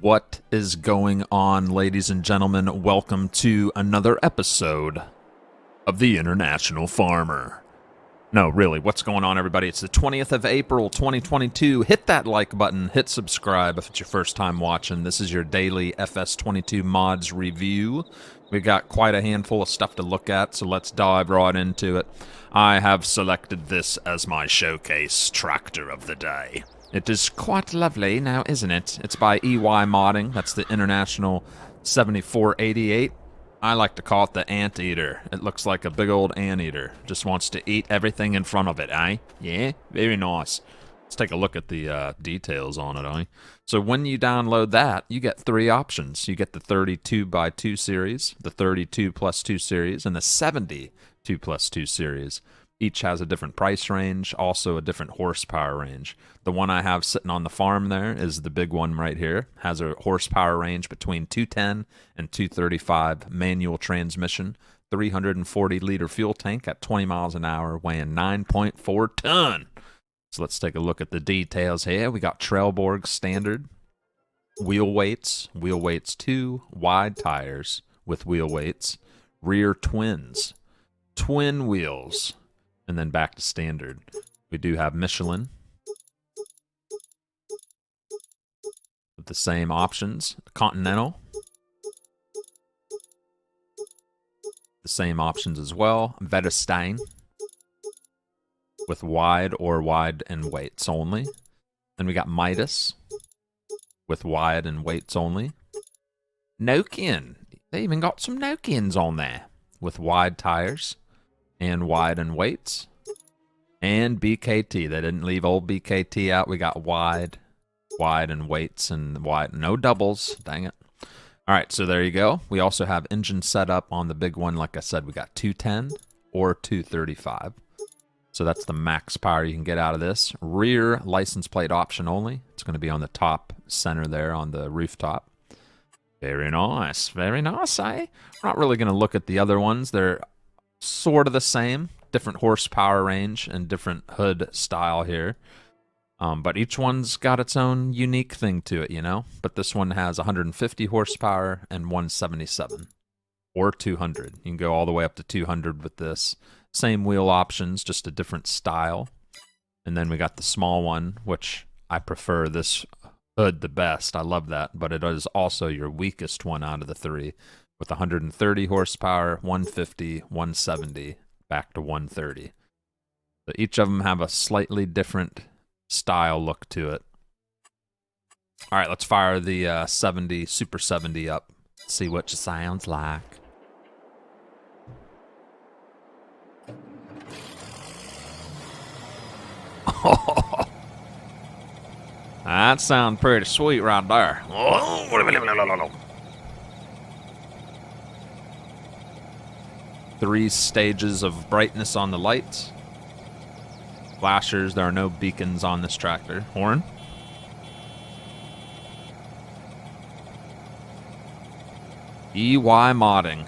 What is going on, ladies and gentlemen? Welcome to another episode of the International Farmer. No, really, what's going on, everybody? It's the 20th of April, 2022. Hit that like button, hit subscribe if it's your first time watching. This is your daily FS22 mods review. We've got quite a handful of stuff to look at, so let's dive right into it. I have selected this as my showcase tractor of the day. It is quite lovely now, isn't it? It's by EY Modding. That's the International 7488. I like to call it the anteater. It looks like a big old anteater. Just wants to eat everything in front of it, eh? Yeah? Very nice. Let's take a look at the details on it, eh? So when you download that, you get three options. You get the 32x2 series, the 32+2 series, and the 72+2 series. Each has a different price range, also a different horsepower range. The one I have sitting on the farm there is the big one right here. Has a horsepower range between 210 and 235, manual transmission, 340-liter fuel tank at 20 miles an hour, weighing 9.4 ton. So let's take a look at the details here. We got Trailborg standard, wheel weights 2, wide tires with wheel weights, rear twins, twin wheels, and then back to standard. We do have Michelin with the same options. Continental, the same options as well. Vetastein with wide or wide and weights only. Then we got Midas with wide and weights only. Nokian, they even got some Nokians on there with wide tires and wide and weights. And BKT, they didn't leave old BKT out. We got wide and weights, and wide, no doubles, dang it. All right, so there you go. We also have engine setup on the big one. Like I said, we got 210 or 235. So that's the max power you can get out of this. Rear license plate option only. It's going to be on the top center there on the rooftop. Very nice, eh? We're not really going to look at the other ones. They're sort of the same, different horsepower range and different hood style here. But each one's got its own unique thing to it, you know? But this one has 150 horsepower and 177 or 200. You can go all the way up to 200 with this. Same wheel options, just a different style. And then we got the small one, which I prefer this hood the best. I love that, but it is also your weakest one out of the three, with 130 horsepower, 150, 170, back to 130. So each of them have a slightly different style look to it. All right, let's fire the 70 Super 70 up. See what it sounds like. That sounds pretty sweet right there. Three stages of brightness on the lights. Flashers, there are no beacons on this tractor. Horn. EY Modding.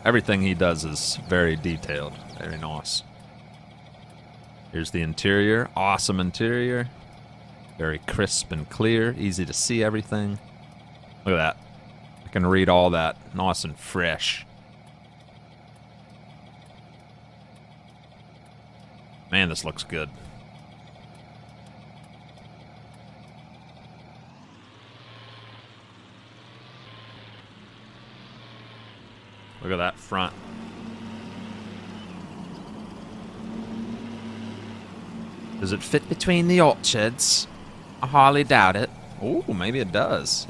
Everything he does is very detailed. Very nice. Here's the interior. Awesome interior. Very crisp and clear. Easy to see everything. Look at that. I can read all that. Nice and fresh. Man, this looks good. Look at that front. Does it fit between the orchards? I hardly doubt it. Oh, maybe it does.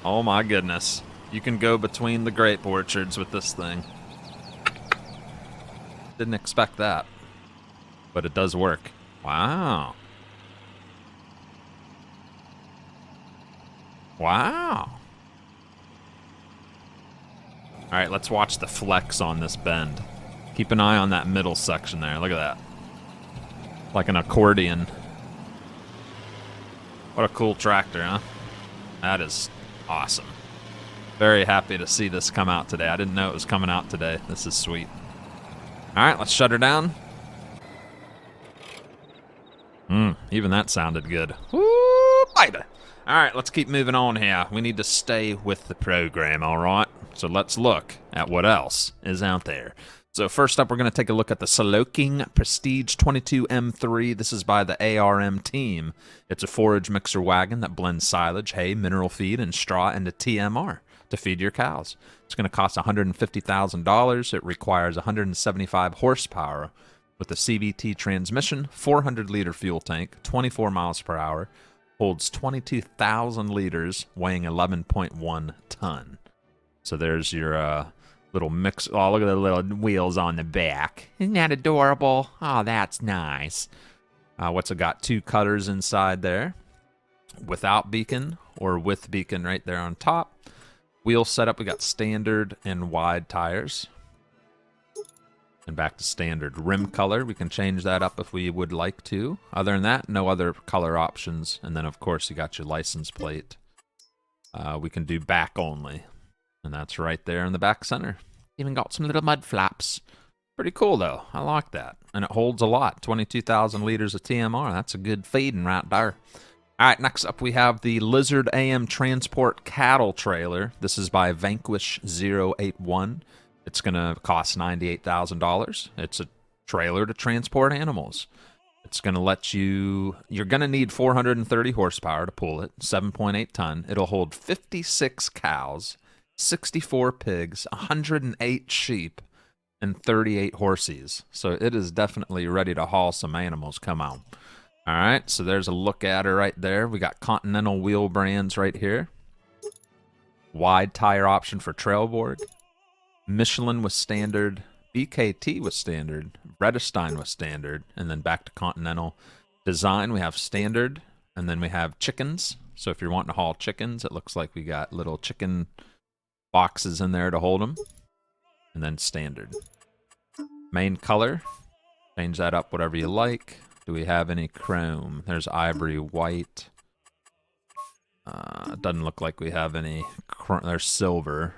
Oh my goodness. You can go between the grape orchards with this thing. Didn't expect that. But it does work. Wow. Wow. All right, let's watch the flex on this bend. Keep an eye on that middle section there. Look at that. Like an accordion. What a cool tractor, huh? That is awesome. Very happy to see this come out today. I didn't know it was coming out today. This is sweet. All right, let's shut her down. Even that sounded good. Woo, baby. All right, let's keep moving on here. We need to stay with the program, all right? So let's look at what else is out there. So first up, we're going to take a look at the Siloking Prestige 22M3. This is by the ARM team. It's a forage mixer wagon that blends silage, hay, mineral feed, and straw into TMR to feed your cows. It's going to cost $150,000. It requires 175 horsepower with a CVT transmission, 400-liter fuel tank, 24 miles per hour, holds 22,000 liters, weighing 11.1 ton. So there's your little mix. Oh, look at the little wheels on the back. Isn't that adorable? Oh, that's nice. What's it got? 2 cutters inside there, without beacon or with beacon right there on top. Wheel setup, we got standard and wide tires. And back to standard. Rim color, we can change that up if we would like to. Other than that, no other color options. And then, of course, you got your license plate. We can do back only. And that's right there in the back center. Even got some little mud flaps. Pretty cool, though. I like that. And it holds a lot. 22,000 liters of TMR. That's a good feeding right there. All right, next up we have the Lizard AM Transport Cattle Trailer. This is by Vanquish 081. It's going to cost $98,000. It's a trailer to transport animals. It's going to let you... You're going to need 430 horsepower to pull it, 7.8 ton. It'll hold 56 cows, 64 pigs, 108 sheep, and 38 horses. So it is definitely ready to haul some animals. Come on. All right, so there's a look at her right there. We got Continental wheel brands right here. Wide tire option for Trailborg. Michelin was standard. BKT was standard. Vredestein was standard. And then back to Continental. Design, we have standard. And then we have chickens. So if you're wanting to haul chickens, it looks like we got little chicken boxes in there to hold them. And then standard. Main color, change that up whatever you like. Do we have any chrome? There's ivory white. Doesn't look like we have any. There's silver.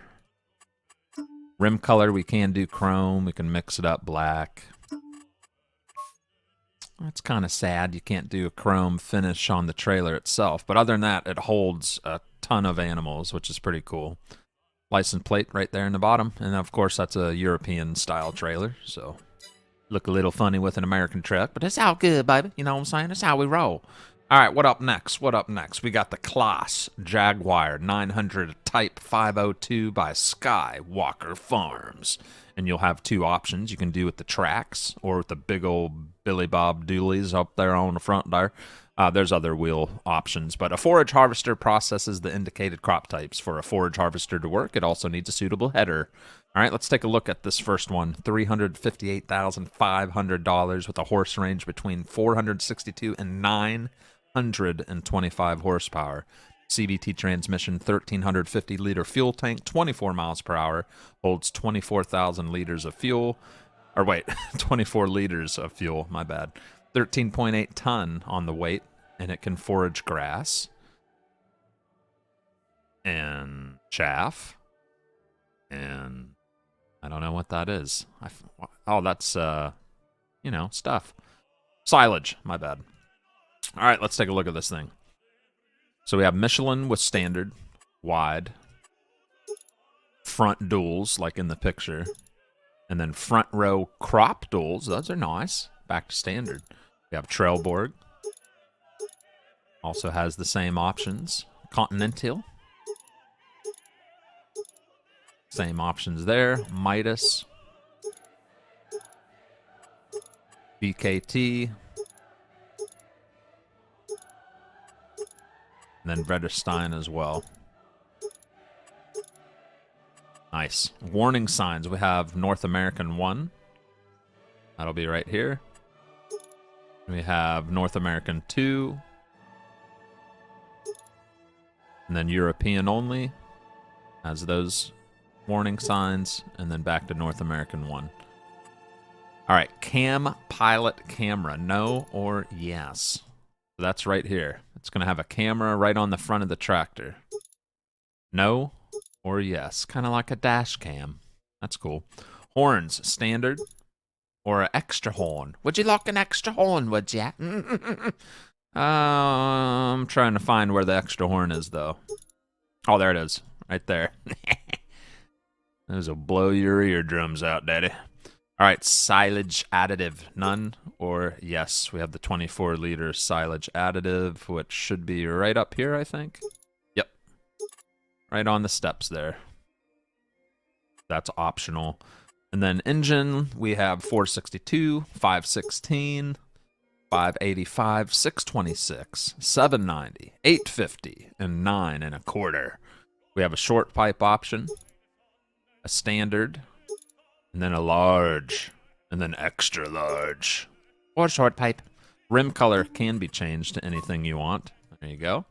Rim color, we can do chrome. We can mix it up black. That's kind of sad. You can't do a chrome finish on the trailer itself. But other than that, it holds a ton of animals, which is pretty cool. License plate right there in the bottom. And of course, that's a European style trailer. So look a little funny with an American truck, but it's all good, baby. You know what I'm saying? That's how we roll. All right, what up next? What up next? We got the Claas Jaguar 900 Type 502 by Skywalker Farms. And you'll have 2 options. You can do with the tracks or with the big old Billy Bob Doolies up there on the front there. There's other wheel options, but a forage harvester processes the indicated crop types. For a forage harvester to work, it also needs a suitable header. All right, let's take a look at this first one. $358,500 with a horse range between 462 and 925 horsepower. CVT transmission, 1,350-liter fuel tank, 24 miles per hour, holds 24,000 liters of fuel. Or wait, 24 liters of fuel, my bad. 13.8 ton on the weight, and it can forage grass and chaff, and I don't know what that is. Oh, that's, you know, stuff. Silage, my bad. All right, let's take a look at this thing. So we have Michelin with standard, wide, front duals, like in the picture, and then front row crop duals. Those are nice. Back to standard. We have Trailborg. Also has the same options. Continental. Same options there. Midas. BKT. And then Vredestein as well. Nice. Warning signs. We have North American 1. That'll be right here. We have North American 2. And then European only has those warning signs. And then back to North American 1. All right, cam pilot camera, no or yes. So that's right here. It's going to have a camera right on the front of the tractor. No or yes. Kind of like a dash cam. That's cool. Horns, standard. Or an extra horn. Would you like an extra horn, would ya? I'm trying to find where the extra horn is, though. Oh, there it is. Right there. Those will blow your eardrums out, daddy. All right, silage additive, none or yes. We have the 24-liter silage additive, which should be right up here, I think. Yep. Right on the steps there. That's optional. And then engine, we have 462, 516, 585, 626, 790, 850, and 9 1/4. We have a short pipe option, a standard, and then a large, and then extra large, or short pipe. Rim color can be changed to anything you want. There you go.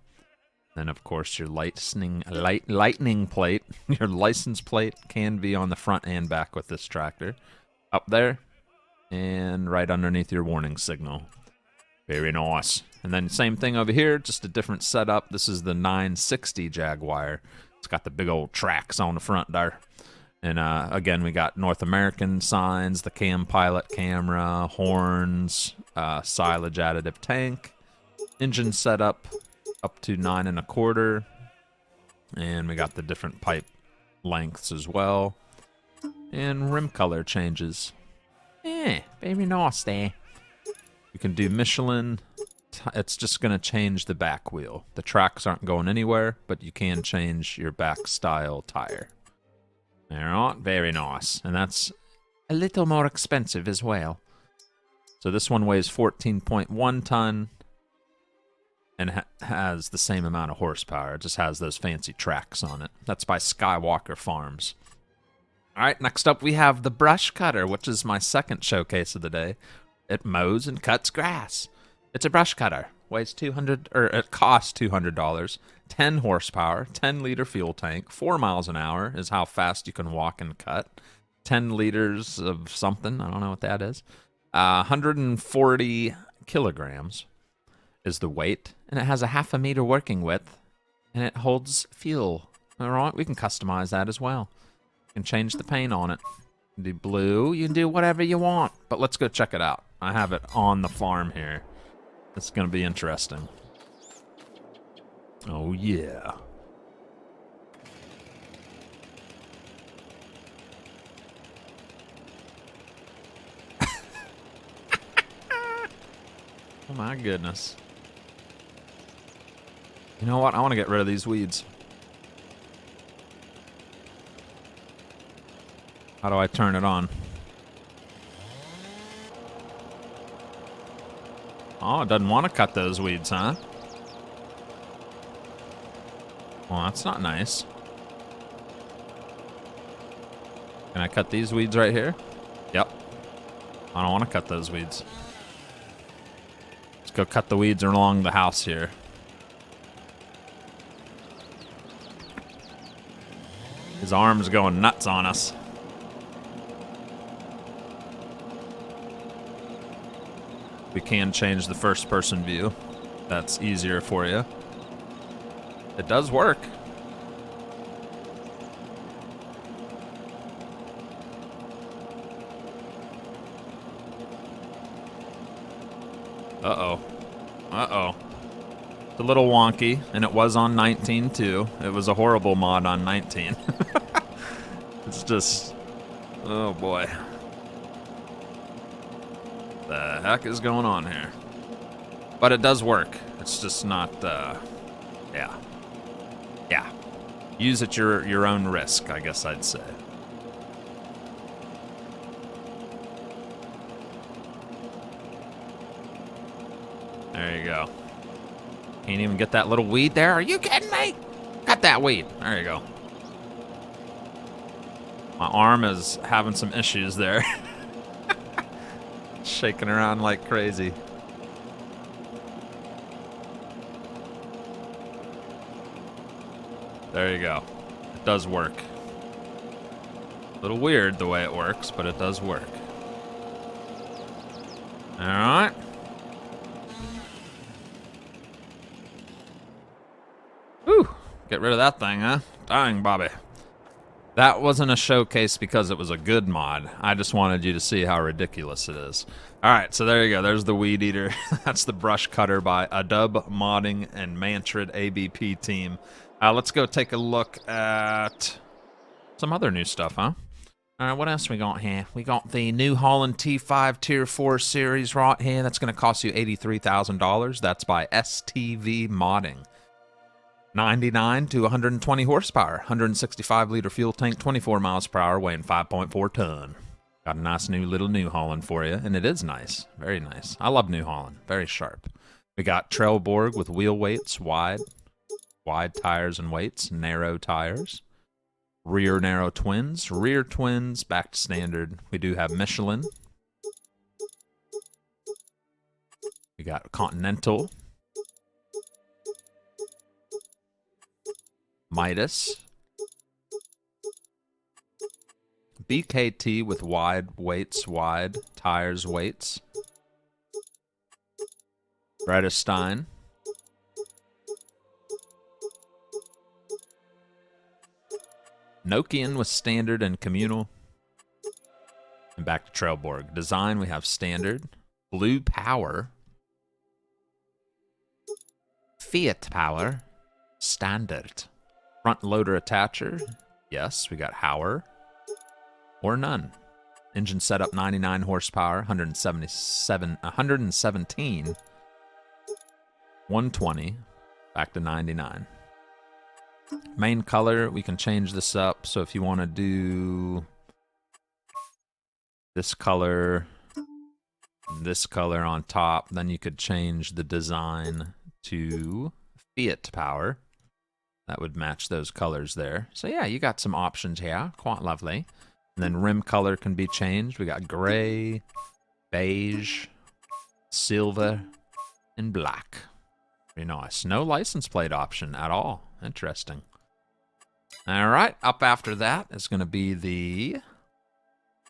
Then, of course, your lightning plate, your license plate can be on the front and back with this tractor. Up there, and right underneath your warning signal. Very nice. And then same thing over here, just a different setup. This is the 960 Jaguar. It's got the big old tracks on the front there. And again, we got North American signs, the Cam Pilot camera, horns, silage additive tank, engine setup up to 9 1/4, and we got the different pipe lengths as well, and rim color changes. Very nice there. You can do Michelin. It's just going to change the back wheel. The tracks aren't going anywhere, but you can change your back style tire. All right, very nice. And that's a little more expensive as well. So this one weighs 14.1 ton and has the same amount of horsepower. It just has those fancy tracks on it. That's by Skywalker Farms. All right, next up we have the brush cutter, which is my second showcase of the day. It mows and cuts grass. It's a brush cutter. Weighs it costs $200. 10 horsepower, 10-liter fuel tank, 4 miles an hour is how fast you can walk and cut. 10 liters of something, I don't know what that is. 140 kilograms is the weight, and it has a 1/2 meter working width, and it holds fuel. All right, we can customize that as well. You can change the paint on it. You can do blue, you can do whatever you want, but let's go check it out. I have it on the farm here. It's going to be interesting. Oh, yeah. Oh, my goodness. You know what? I want to get rid of these weeds. How do I turn it on? Oh, it doesn't want to cut those weeds, huh? Well, that's not nice. Can I cut these weeds right here? Yep. I don't want to cut those weeds. Let's go cut the weeds along the house here. His arm's going nuts on us. We can change the first-person view. That's easier for you. It does work. Uh-oh. Uh-oh. It's a little wonky, and it was on 19 too. It was a horrible mod on 19. It's just... oh boy. The heck is going on here? But it does work. It's just not, yeah. Yeah. Use at your own risk, I guess I'd say. There you go. Can't even get that little weed there. Are you kidding me? Cut that weed. There you go. My arm is having some issues there. Shaking around like crazy. There you go. It does work. A little weird the way it works, but it does work. All right. Whew. Get rid of that thing, huh? Dang, Bobby. That wasn't a showcase because it was a good mod. I just wanted you to see how ridiculous it is. All right, so there you go. There's the Weed Eater. That's the brush cutter by Adub Modding and Mantrid ABP team. Let's go take a look at some other new stuff, huh? All right, what else we got here? We got the new Holland T5 Tier4 series right here. That's going to cost you $83,000. That's by STv-Modding. 99 to 120 horsepower, 165-liter fuel tank, 24 miles per hour, weighing 5.4 ton. Got a nice new Holland for you, and it is nice. Very nice. I love New Holland. Very sharp. We got Trailborg with wheel weights, wide tires and weights, narrow tires. Rear narrow twins, rear twins, back to standard. We do have Michelin. We got Continental. Midas. BKT with wide weights, wide tires weights. Bredestein. Nokian with standard and communal. And back to Trailborg. Design, we have standard. Blue Power. Fiat Power. Standard. Front loader attacher. Yes, we got Hauer. Or none. Engine setup 99 horsepower, 117, 120, back to 99. Main color, we can change this up. So if you want to do this color on top, then you could change the design to Fiat Power. That would match those colors there. So yeah, you got some options here. Quite lovely. And then rim color can be changed. We got gray, beige, silver, and black. Very nice. No license plate option at all. Interesting. All right, up after that is going to be the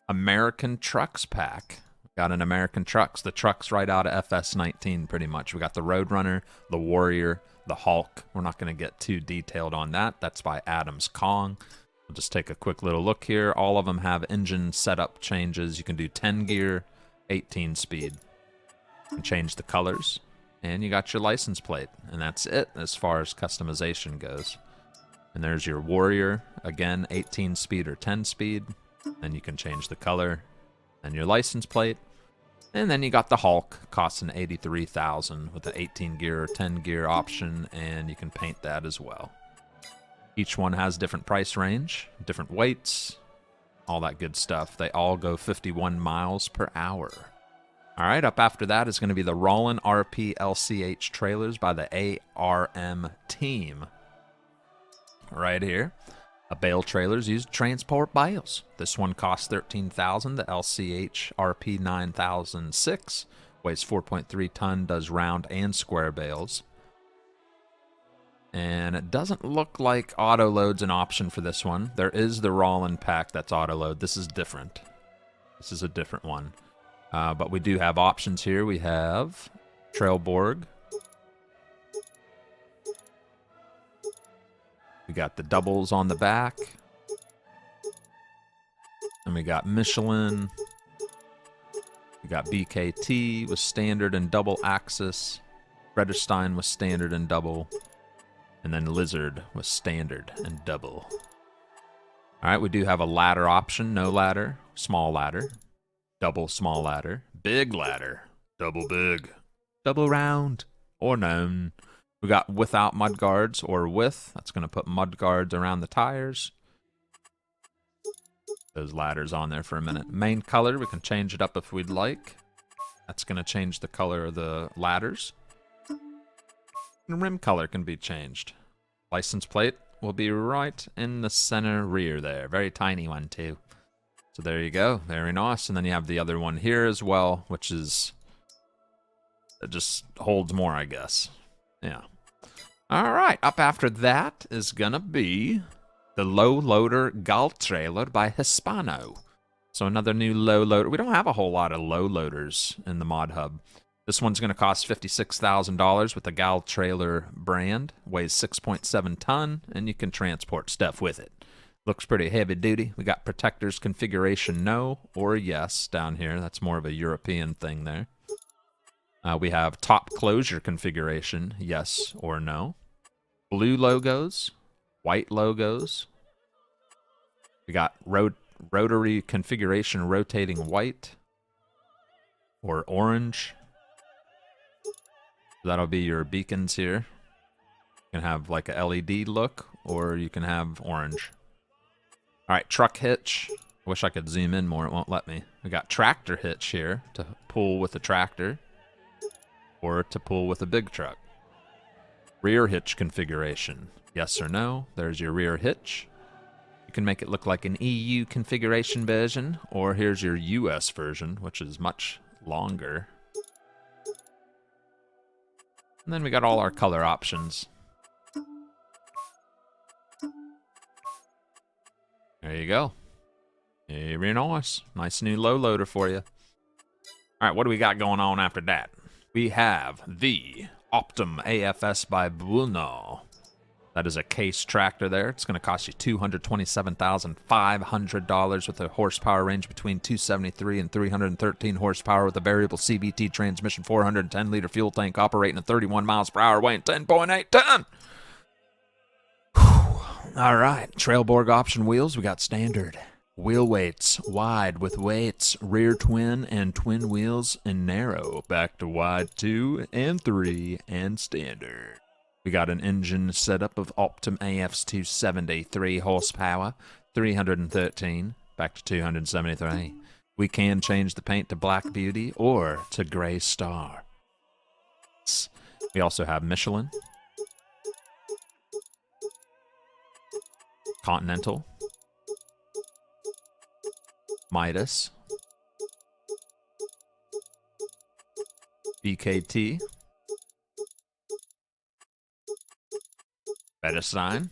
American Trucks pack. Got an American Trucks. The trucks right out of FS19 pretty much. We got the Roadrunner, the Warrior, the Hulk. We're not going to get too detailed on that. That's by Adams Kong. We'll just take a quick little look here. All of them have engine setup changes. You can do 10 gear, 18 speed. And change the colors. And you got your license plate. And that's it as far as customization goes. And there's your Warrior. Again, 18 speed or 10 speed. And you can change the color and your license plate. And then you got the Hulk, costing $83,000 with the 18 gear or 10 gear option, and you can paint that as well. Each one has different price range, different weights, all that good stuff. They all go 51 miles per hour. All right, up after that is going to be the Rolland RP LCH Trailers by the ARM team. Right here. A bale trailers used to transport bales. This one costs $13,000. The LCH RP 9006 weighs 4.3 ton, does round and square bales. And it doesn't look like auto load's an option for this one. There is the Rolland pack that's auto load. This is different. This is a different one. But we do have options here. We have Trailborg. We got the doubles on the back. And we got Michelin. We got BKT with standard and double axis. Bredestein with standard and double. And then Lizard with standard and double. All right, we do have a ladder option. No ladder, small ladder, double small ladder, big ladder, double big, double round, or none. We got without mud guards or with. That's going to put mud guards around the tires. Those ladders on there for a minute. Main color, we can change it up if we'd like. That's going to change the color of the ladders. And rim color can be changed. License plate will be right in the center rear there. Very tiny one too. So there you go. Very nice. And then you have the other one here as well, which is... it just holds more, I guess. Yeah. All right. Up after that is going to be the Loader Galtrailer by Hispano. So another new low loader. We don't have a whole lot of low loaders in the mod hub. This one's going to cost $56,000 with the Galtrailer brand. Weighs 6.7 ton, and you can transport stuff with it. Looks pretty heavy duty. We got protectors configuration no or yes down here. That's more of a European thing there. We have top closure configuration, yes or no. Blue logos, white logos. We got rotary configuration rotating white or orange. That'll be your beacons here. You can have like a LED look or you can have orange. All right, truck hitch. I wish I could zoom in more. It won't let me. We got tractor hitch here to pull with a tractor or to pull with a big truck. Rear hitch configuration. Yes or no. There's your rear hitch. You can make it look like an EU configuration version, or here's your US version, which is much longer. And then we got all our color options. There you go. Very nice. Nice new low loader for you. All right, what do we got going on after that? We have the Optum AFS by Bueno. That is a case tractor there. It's going to cost you $227,500 with a horsepower range between 273 and 313 horsepower with a variable CVT transmission, 410-liter fuel tank, operating at 31 miles per hour, weighing 10.8 ton. All right, Trailborg option wheels. We got standard wheel weights, wide with weights, rear twin and twin wheels, and narrow. Back to wide 2 and 3 and standard. We got an engine setup of Optum AFS 273 horsepower, 313, back to 273. We can change the paint to Black Beauty or to Gray Star. We also have Michelin, Continental, Midas, BKT, Bedesign.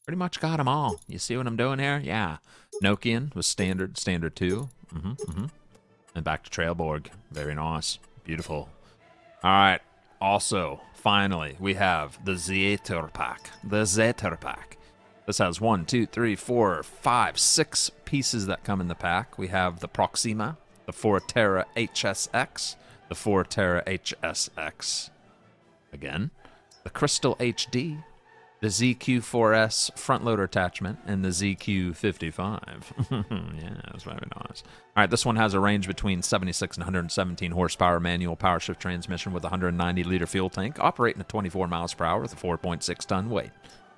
Pretty much got them all. You see what I'm doing here? Yeah. Nokian was standard 2. And back to Trailborg. Very nice. Beautiful. All right. Also, finally, we have the Zetor Pack. The Zetter Pack. This has 1, 2, 3, 4, 5, 6 pieces that come in the pack. We have the Proxima, the Forterra HSX, the Forterra HSX. Again. The Crystal HD, the ZQ4S front loader attachment, and the ZQ55. Yeah, that's very nice. All right, this one has a range between 76 and 117 horsepower manual power shift transmission with a 190-liter fuel tank, operating at 24 miles per hour with a 4.6-ton weight.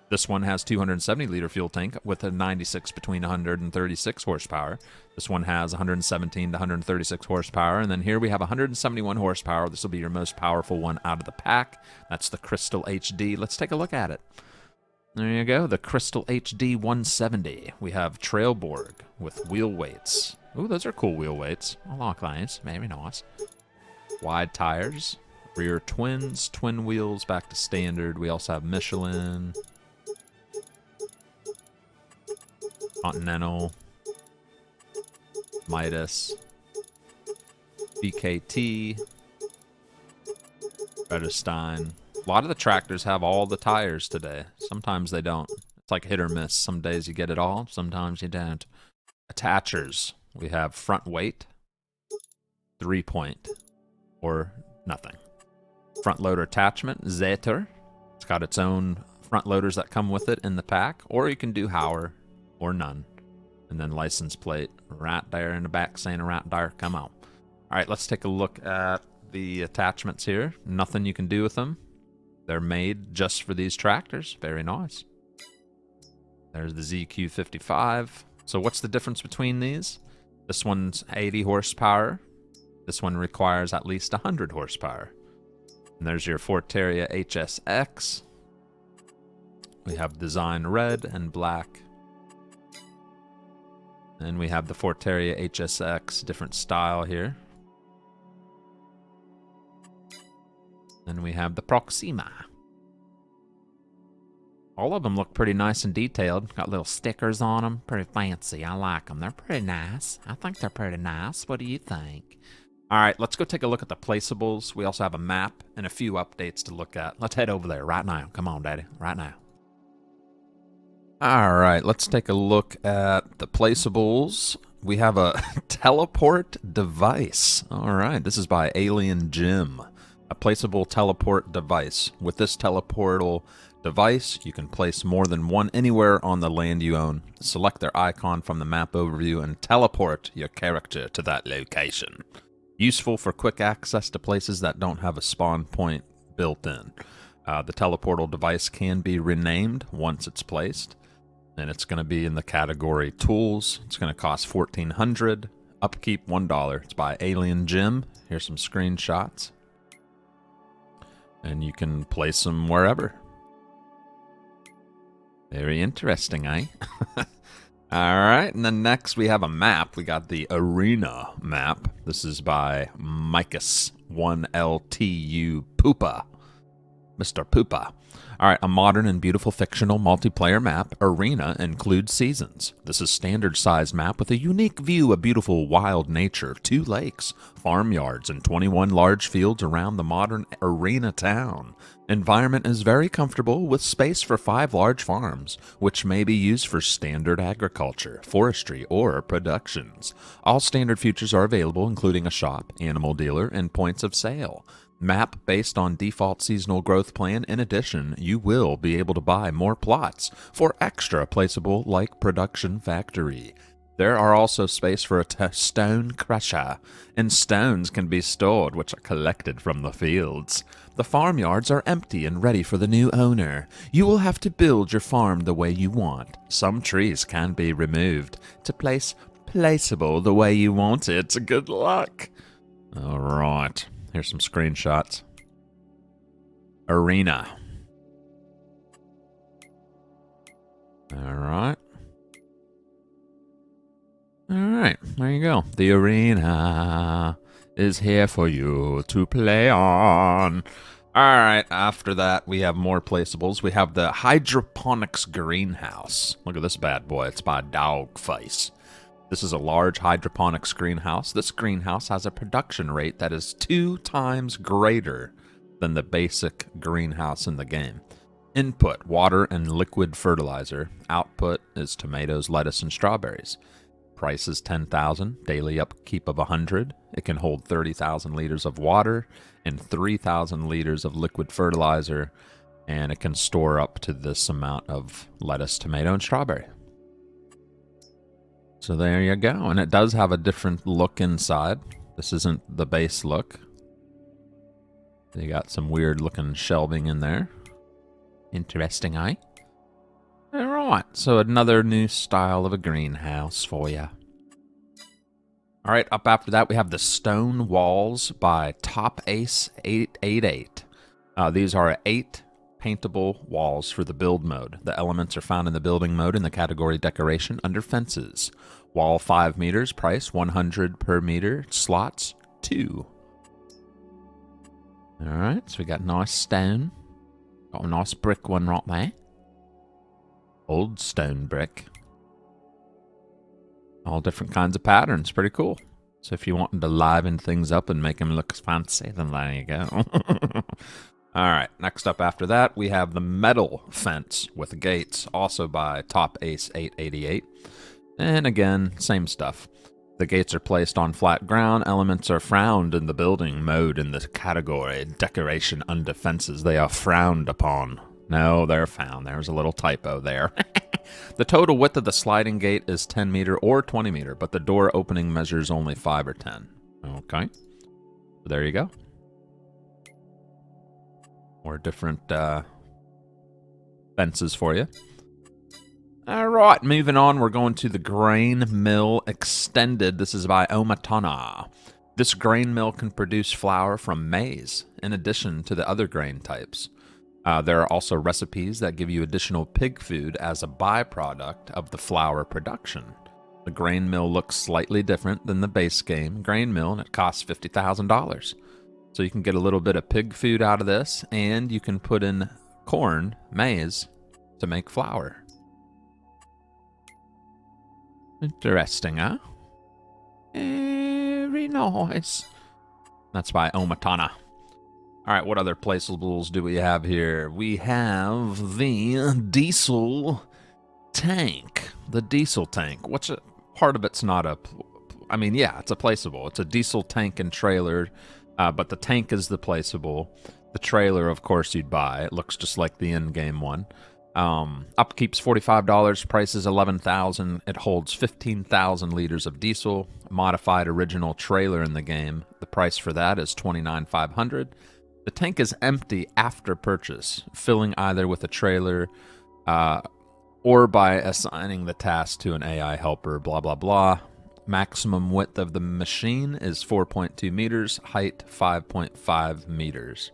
This one has 270-liter fuel tank with a 96 between 136 horsepower. This one has 117 to 136 horsepower. And then here we have 171 horsepower. This will be your most powerful one out of the pack. That's the Crystal HD. Let's take a look at it. There you go, the Crystal HD 170. We have Trailborg with wheel weights. Ooh, those are cool wheel weights. I like those. Very nice. Wide tires. Rear twins, twin wheels, back to standard. We also have Michelin, Continental, Midas, BKT, Bedesign. A lot of the tractors have all the tires today. Sometimes they don't. It's like hit or miss. Some days you get it all, sometimes you don't. Attachers. We have front weight, 3-point, or nothing. Front loader attachment, Zetor. It's got its own front loaders that come with it in the pack, or you can do Hauer or none. And then license plate right there in the back saying right there, come on. All right, let's take a look at the attachments here. Nothing you can do with them. They're made just for these tractors. Very nice. There's the ZQ55. So what's the difference between these? This one's 80 horsepower. This one requires at least 100 horsepower. And there's your Forterra HSX. We have design red and black. And we have the Forterra HSX, different style here. Then we have the Proxima. All of them look pretty nice and detailed. Got little stickers on them. Pretty fancy. I like them. They're pretty nice. I think they're pretty nice. What do you think? All right, let's go take a look at the Placeables. We also have a map and a few updates to look at. Let's head over there right now. Come on, Daddy. Right now. All right, let's take a look at the placeables. We have a teleport device. All right, this is by Alien Jim. A placeable teleport device. With this teleportal device, you can place more than one anywhere on the land you own. Select their icon from the map overview and teleport your character to that location. Useful for quick access to places that don't have a spawn point built in. The teleportal device can be renamed once it's placed, and it's going to be in the category Tools. It's going to cost $1,400. Upkeep $1. It's by Alien Jim. Here's some screenshots. And you can place them wherever. Very interesting, eh? Alright, and then next we have a map. We got the Arena map. This is by Maikis1LTU Pupa. Mr. Pupa. Alright, a modern and beautiful fictional multiplayer map. Arena includes seasons. This is standard-sized map with a unique view of beautiful wild nature, 2 lakes, farmyards, and 21 large fields around the modern Arena town. Environment is very comfortable with space for 5 large farms, which may be used for standard agriculture, forestry, or productions. All standard features are available, including a shop, animal dealer, and points of sale. Map based on default seasonal growth plan. In addition, you will be able to buy more plots for extra placeable like production factory. There are also space for a stone crusher, and stones can be stored which are collected from the fields. The farmyards are empty and ready for the new owner. You will have to build your farm the way you want. Some trees can be removed to place placeable the way you want it. Good luck. All right. Here's some screenshots. Arena. Alright. Alright, there you go. The arena is here for you to play on. Alright, after that we have more placeables. We have the Hydroponics Greenhouse. Look at this bad boy. It's by Dogface. This is a large hydroponics greenhouse. This greenhouse has a production rate that is 2 times greater than the basic greenhouse in the game. Input, water and liquid fertilizer. Output is tomatoes, lettuce, and strawberries. Price is $10,000, daily upkeep of $100. It can hold 30,000 liters of water and 3,000 liters of liquid fertilizer, and it can store up to this amount of lettuce, tomato, and strawberry. So there you go, and it does have a different look inside. This isn't the base look. They got some weird looking shelving in there. Interesting, eh? Alright, so another new style of a greenhouse for you. Alright, up after that we have the Stone Walls by Topace 888. These are 8 paintable walls for the build mode. The elements are found in the building mode in the category Decoration under Fences. Wall 5 meters, price $100 per meter, slots 2. Alright, so we got nice stone. Got a nice brick one right there. Old stone brick. All different kinds of patterns, pretty cool. So if you want to liven things up and make them look fancy, then there you go. Alright, next up after that, we have the metal fence with gates, also by Topace 888. And again, same stuff. The gates are placed on flat ground. Elements are frowned in the building mode in the category Decoration under Fences. They are frowned upon. No, they're found. There's a little typo there. The total width of the sliding gate is 10 meter or 20 meter, but the door opening measures only 5 or 10. Okay. So there you go. More different fences for you. Alright, moving on, we're going to the Grain Mill Extended. This is by OmaTana. This grain mill can produce flour from maize, in addition to the other grain types. There are also recipes that give you additional pig food as a byproduct of the flour production. The grain mill looks slightly different than the base game grain mill, and it costs $50,000. So you can get a little bit of pig food out of this, and you can put in corn, maize, to make flour. Interesting, huh? Very nice. That's by OmaTana. Alright, what other placeables do we have here? We have the Diesel tank, the diesel tank. What's it? Part of it's not a. I mean, yeah, it's a placeable. It's a diesel tank and trailer, but the tank is the placeable. The trailer, of course, you'd buy. It looks just like the in-game one. Upkeep's $45. Price is $11,000. It holds 15,000 liters of diesel. Modified original trailer in the game. The price for that is $29,500. The tank is empty after purchase, filling either with a trailer or by assigning the task to an AI helper, blah, blah, blah. Maximum width of the machine is 4.2 meters, height 5.5 meters.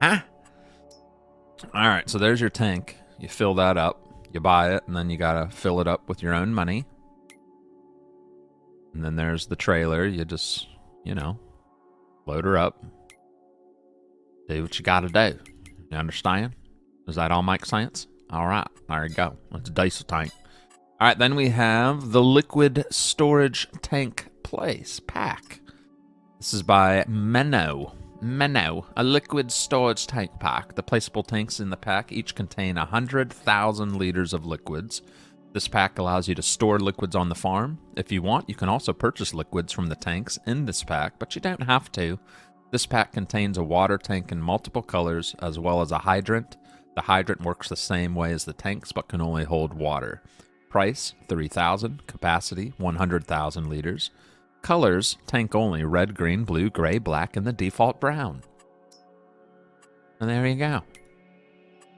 Huh? All right, so there's your tank. You fill that up, you buy it, and then you gotta fill it up with your own money. And then there's the trailer. You just, you know, load her up. Do what you gotta do. You understand? Does that all make sense? All right, there you go. That's a diesel tank. All right, then we have the liquid storage tank pack. This is by Menno. Menno, a liquid storage tank pack. The placeable tanks in the pack each contain 100,000 liters of liquids. This pack allows you to store liquids on the farm. If you want, you can also purchase liquids from the tanks in this pack, but you don't have to. This pack contains a water tank in multiple colors, as well as a hydrant. The hydrant works the same way as the tanks, but can only hold water. Price, $3,000. Capacity, 100,000 liters. Colors, tank only, red, green, blue, gray, black, and the default brown. And there you go.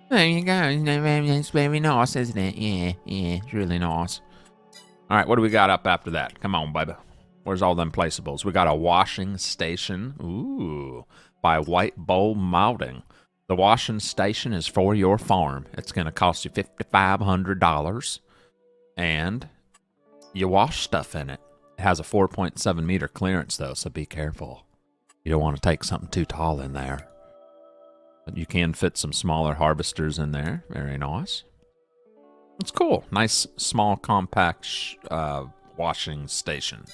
There you go. It's very nice, isn't it? Yeah, it's really nice. All right, what do we got up after that? Come on, baby. Where's all them placeables? We got a washing station. Ooh, by WhiteBull Modding. The washing station is for your farm. It's going to cost you $5,500. And you wash stuff in it. It has a 4.7 meter clearance, though, so be careful. You don't want to take something too tall in there. But you can fit some smaller harvesters in there. Very nice. It's cool. Nice, small, compact washing station.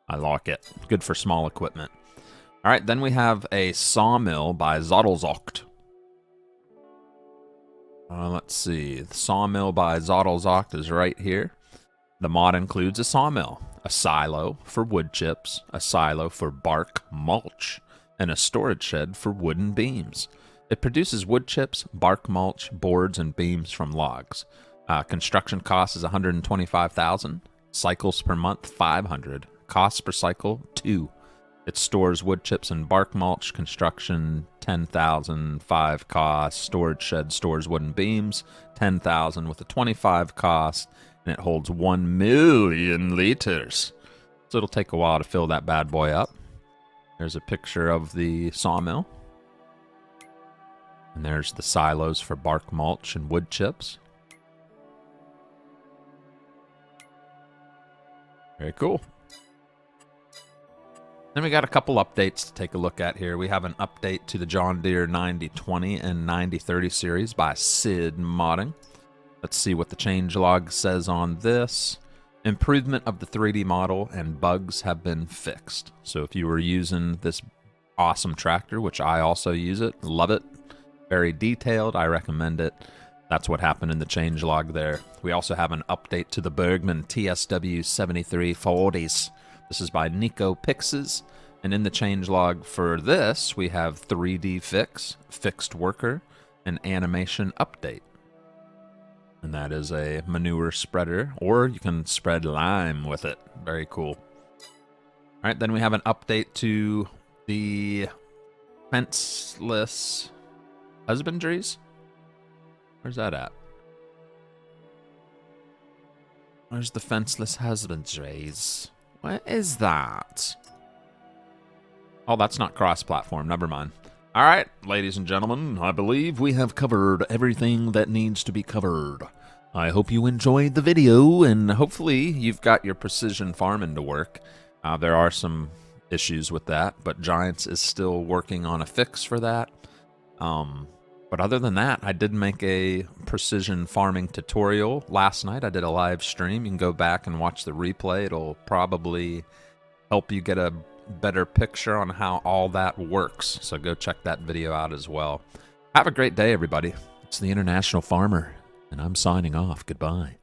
I like it. Good for small equipment. All right, then we have a Sawmill by ZoddelZockt. Let's see. The Sawmill by ZoddelZockt is right here. The mod includes a sawmill, a silo for wood chips, a silo for bark mulch, and a storage shed for wooden beams. It produces wood chips, bark mulch, boards, and beams from logs. Construction cost is $125,000. Cycles per month, 500. Costs per cycle, 2. It stores wood chips and bark mulch. Construction, $10,000. 5 cost. Storage shed stores wooden beams, $10,000 with a $25 cost. And it holds 1 million liters. So it'll take a while to fill that bad boy up. There's a picture of the sawmill. And there's the silos for bark mulch and wood chips. Very cool. Then we got a couple updates to take a look at here. We have an update to the John Deere 9020 and 9030 series by STv-Modding. Let's see what the changelog says on this. Improvement of the 3D model and bugs have been fixed. So if you were using this awesome tractor, which I also use it, love it, very detailed, I recommend it. That's what happened in the changelog there. We also have an update to the Bergman TSW 7340s. This is by Nico Pixes. And in the changelog for this, we have 3D fix, fixed worker, and animation update. And that is a manure spreader, or you can spread lime with it. Very cool. All right, then we have an update to the fenceless husbandries. Where's that at? Where's the fenceless husbandries? What is that? Oh, that's not cross-platform. Never mind. All right, ladies and gentlemen, I believe we have covered everything that needs to be covered. I hope you enjoyed the video, and hopefully you've got your precision farming to work. There are some issues with that, but Giants is still working on a fix for that. But other than that, I did make a precision farming tutorial last night. I did a live stream. You can go back and watch the replay. It'll probably help you get a better picture on how all that works. So go check that video out as well. Have a great day, everybody. It's the International Farmer, and I'm signing off. Goodbye.